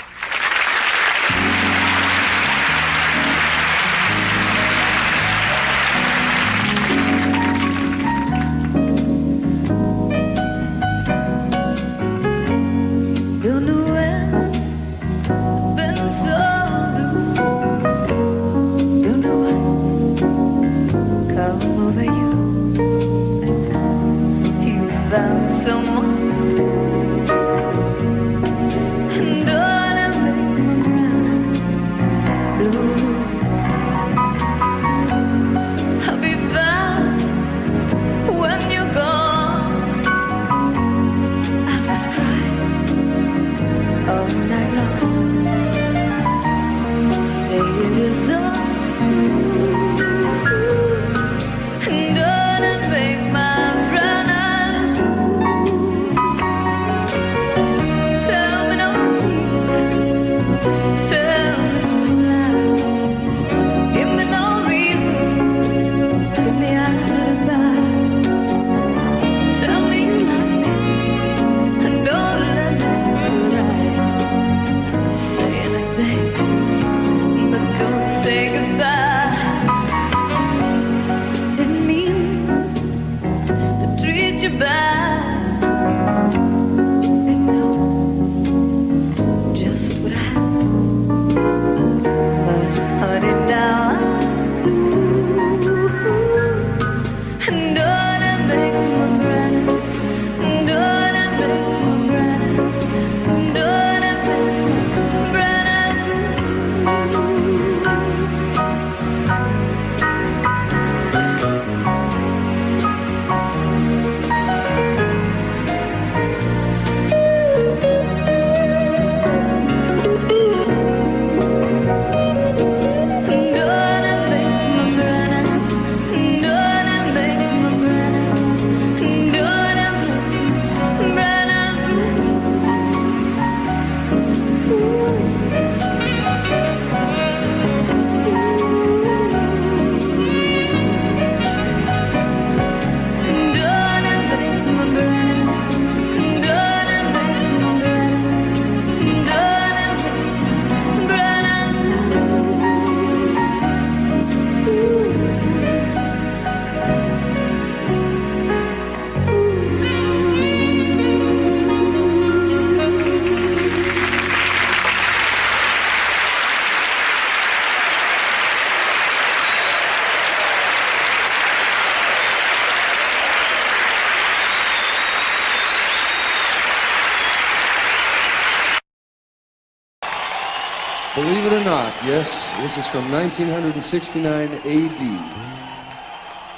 Believe it or not, yes, this is from 1969 AD.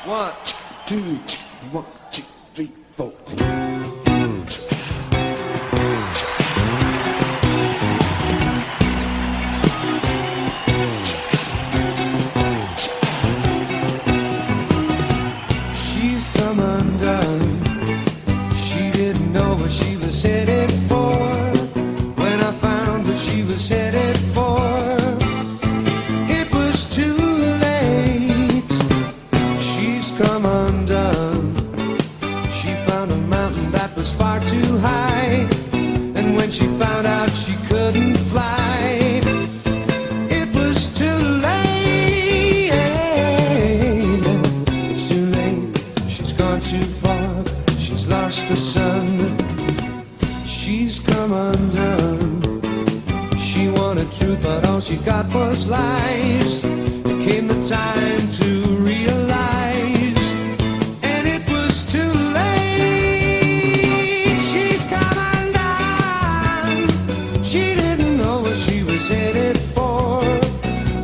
1, 2, 1, 2, 3, 4. She's come undone. She didn't know what she was headed for. When I found what she was headed for, it was too late. She's come undone. She found a mountain that was far too high, and when she found out she couldn't fly, it was too late. It's too late. She's gone too far. She's lost the sun. She's come undone. She wanted truth, but all she got was lies. There came the time to realize, and it was too late. She's come undone. She didn't know what she was headed for.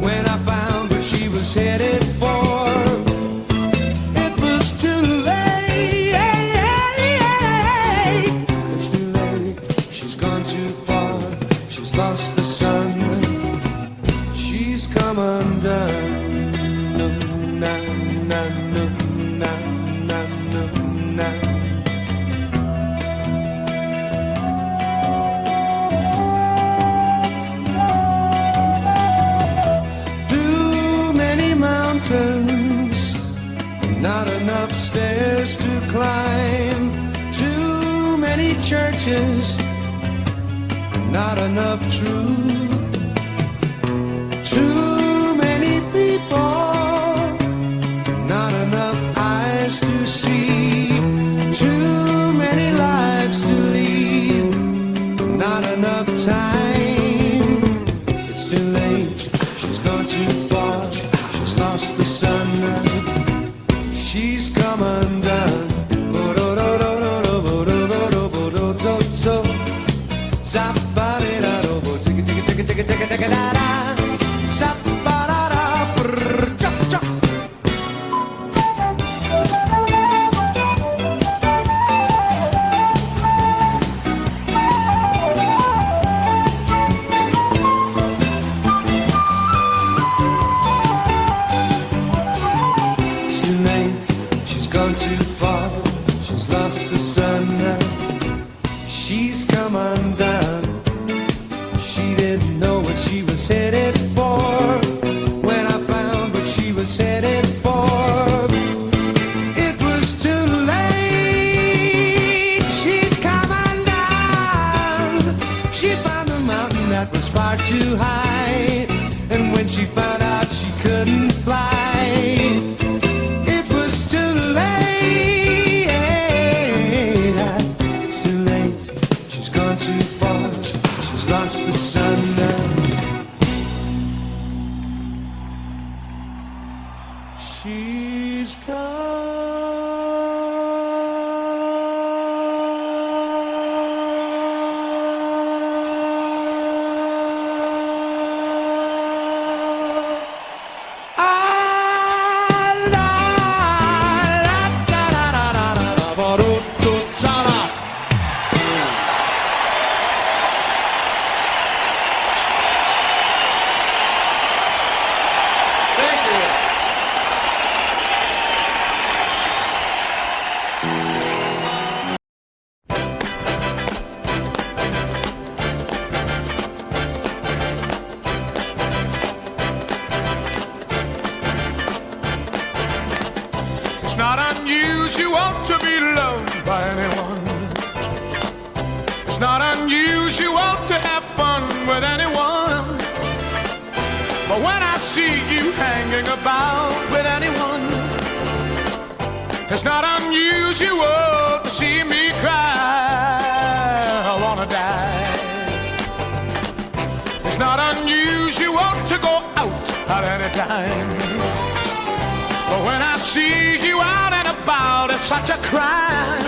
When I found what she was headed for, it was too late. It's too late. She's gone too far. She's lost the sun. She's come undone. speeches, not enough truth. Too many people, not enough eyes to see. Too many lives to lead, not enough time. It's too late, she's gone too far. She's lost the sun, she's come undone. It's too late, she's gone too far. She's lost the sun now. She's come undone. She didn't know what she was headed for. When I found what she was headed for, it was too late. She's come undone. She found a mountain that was far too high, and when she found out she couldn't fly, it was too late. It's too late. She's gone too far. She's lost the sun now. She's It's not unusual to be loved by anyone. It's not unusual to have fun with anyone. But when I see you hanging about with anyone, it's not unusual to see me cry. I wanna die. It's not unusual to go out at any time. But when I see you out and about, it's such a crime.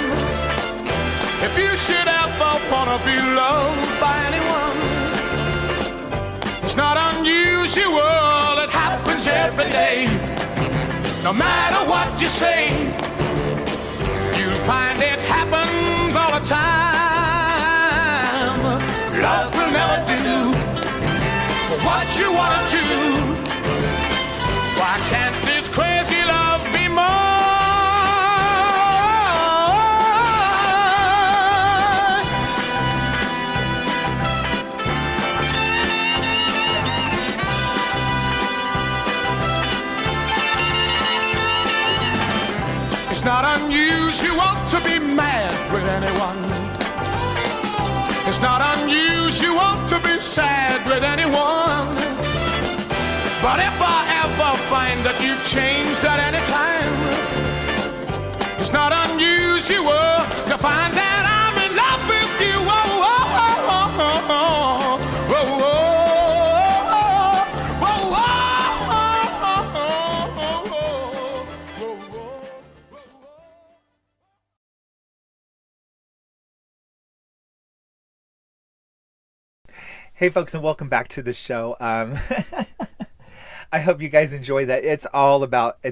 If you should ever wanna be loved by anyone, it's not unusual, it happens every day. No matter what you say, you'll find it happens all the time. Love will never do what you wanna do. Why can't this crazy love be more? It's not unusual to be mad with anyone. It's not unusual to be sad with anyone. But if I ever find that you've changed at any time, it's not unusual to find that I'm in love with you. Oh, oh, oh, oh, oh, oh, oh, Hey folks, and welcome back to the show. I hope you guys enjoy that. It's all about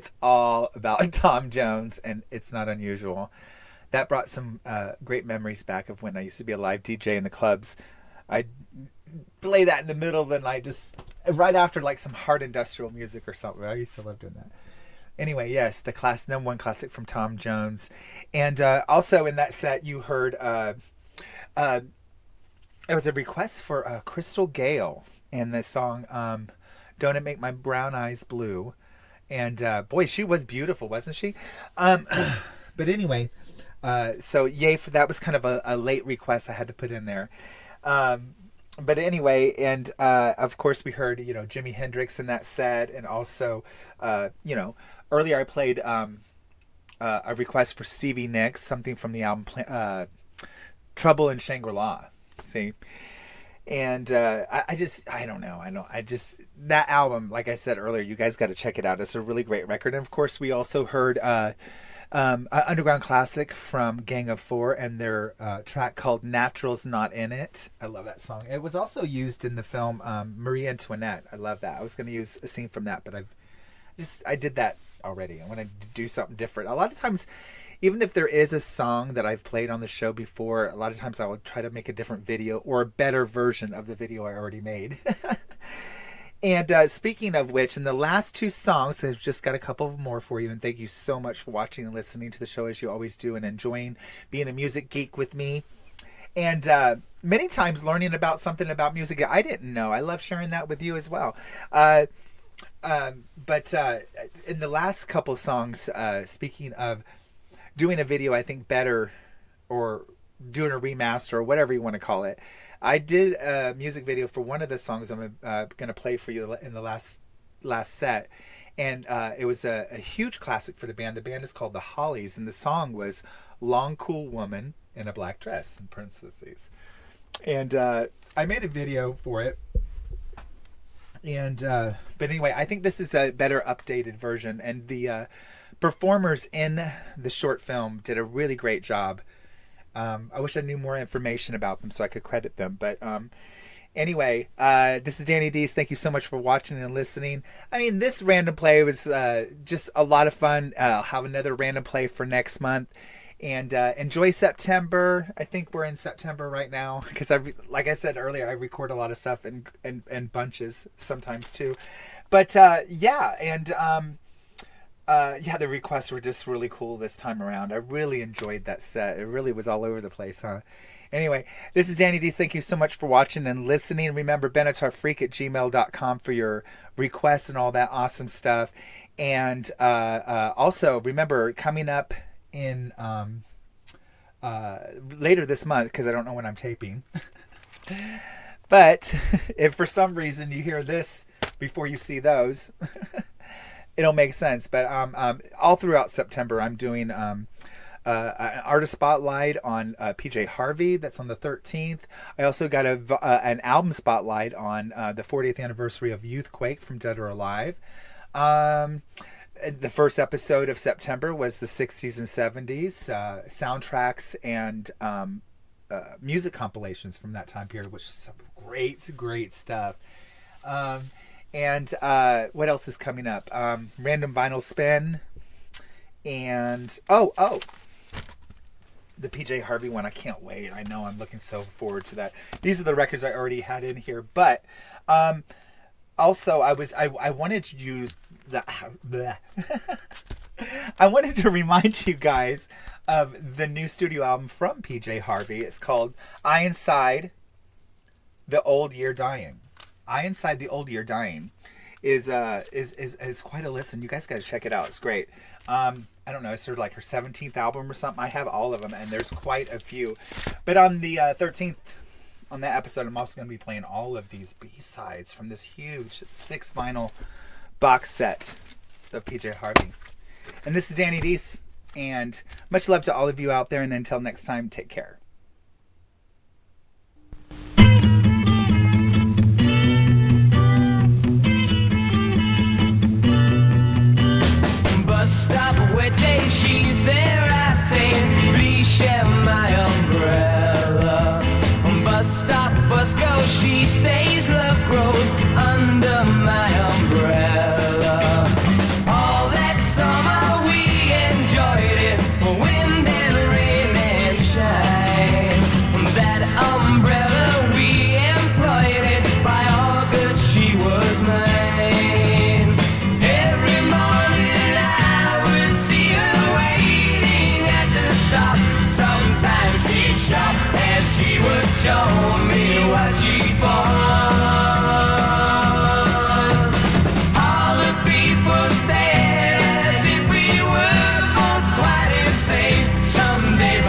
Tom Jones, and It's Not Unusual. That brought some great memories back of when I used to be a live DJ in the clubs. I'd play that in the middle of the night, just right after like some hard industrial music or something. I used to love doing that. Anyway, yes, the number one classic from Tom Jones. And also in that set you heard it was a request for Crystal Gayle and the song Don't It Make My Brown Eyes Blue. And boy, she was beautiful, wasn't she? But anyway, So yay for that. Was kind of a late request I had to put in there. But anyway, and of course we heard, Jimi Hendrix in that set, and also, earlier I played a request for Stevie Nicks, something from the album Trouble in Shangri-La. See? And I don't know. That album, like I said earlier, you guys got to check it out. It's a really great record. And of course, we also heard an underground classic from Gang of Four and their track called Natural's Not In It. I love that song. It was also used in the film Marie Antoinette. I love that. I was going to use a scene from that, but I did that already. I want to do something different. A lot of times, even if there is a song that I've played on the show before, a lot of times I will try to make a different video or a better version of the video I already made. And speaking of which, in the last two songs, I've just got a couple more for you. And thank you so much for watching and listening to the show as you always do, and enjoying being a music geek with me. And many times learning about something about music I didn't know. I love sharing that with you as well. But in the last couple songs, speaking of doing a video I think better, or doing a remaster, or whatever you want to call it, I did a music video for one of the songs I'm going to play for you in the last set, and it was a huge classic for the band. The band is called the Hollies, and the song was Long Cool Woman in a Black Dress, in parentheses. And I made a video for it, and but anyway, I think this is a better updated version, and the performers in the short film did a really great job. I wish I knew more information about them so I could credit them. But anyway, this is Danny Dees. Thank you so much for watching and listening. I mean, this random play was just a lot of fun. I'll have another random play for next month. And enjoy September. I think we're in September right now because, like I said earlier, I record a lot of stuff in bunches sometimes too. But yeah, and the requests were just really cool this time around. I really enjoyed that set. It really was all over the place, huh? Anyway, this is Danny Dees. Thank you so much for watching and listening. Remember, benatarfreak@gmail.com for your requests and all that awesome stuff. And also, remember, coming up in later this month, because I don't know when I'm taping, but if for some reason you hear this before you see those, it'll make sense. But all throughout September, I'm doing an artist spotlight on PJ Harvey. That's on the 13th. I also got an album spotlight on the 40th anniversary of Youthquake from Dead or Alive. The first episode of September was the 60s and 70s soundtracks and music compilations from that time period, which is some great stuff. And what else is coming up? Random Vinyl Spin. And the PJ Harvey one. I can't wait. I know, I'm looking so forward to that. These are the records I already had in here. But also, I wanted to use I wanted to remind you guys of the new studio album from PJ Harvey. It's called I Inside the Old Year Dying. I Inside the Old Year Dying is quite a listen. You guys got to check it out. It's great. I don't know. It's sort of like her 17th album or something. I have all of them, and there's quite a few. But on the 13th, on that episode, I'm also going to be playing all of these B-sides from this huge 6 vinyl box set of PJ Harvey. And this is Danny Dees, and much love to all of you out there, and until next time, take care. Bus stop where day she's there, I say, please share my umbrella. Bus stop, bus goes, she stays, love grows under my umbrella. All that summer we enjoyed it, wind and rain and shine. That umbrella we employed it, by August she was mine. Every morning I would see her waiting at the stop. Sometimes she'd shop and she would show me what she bought. All the people stared as if we were both quite insane. Someday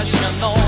professional.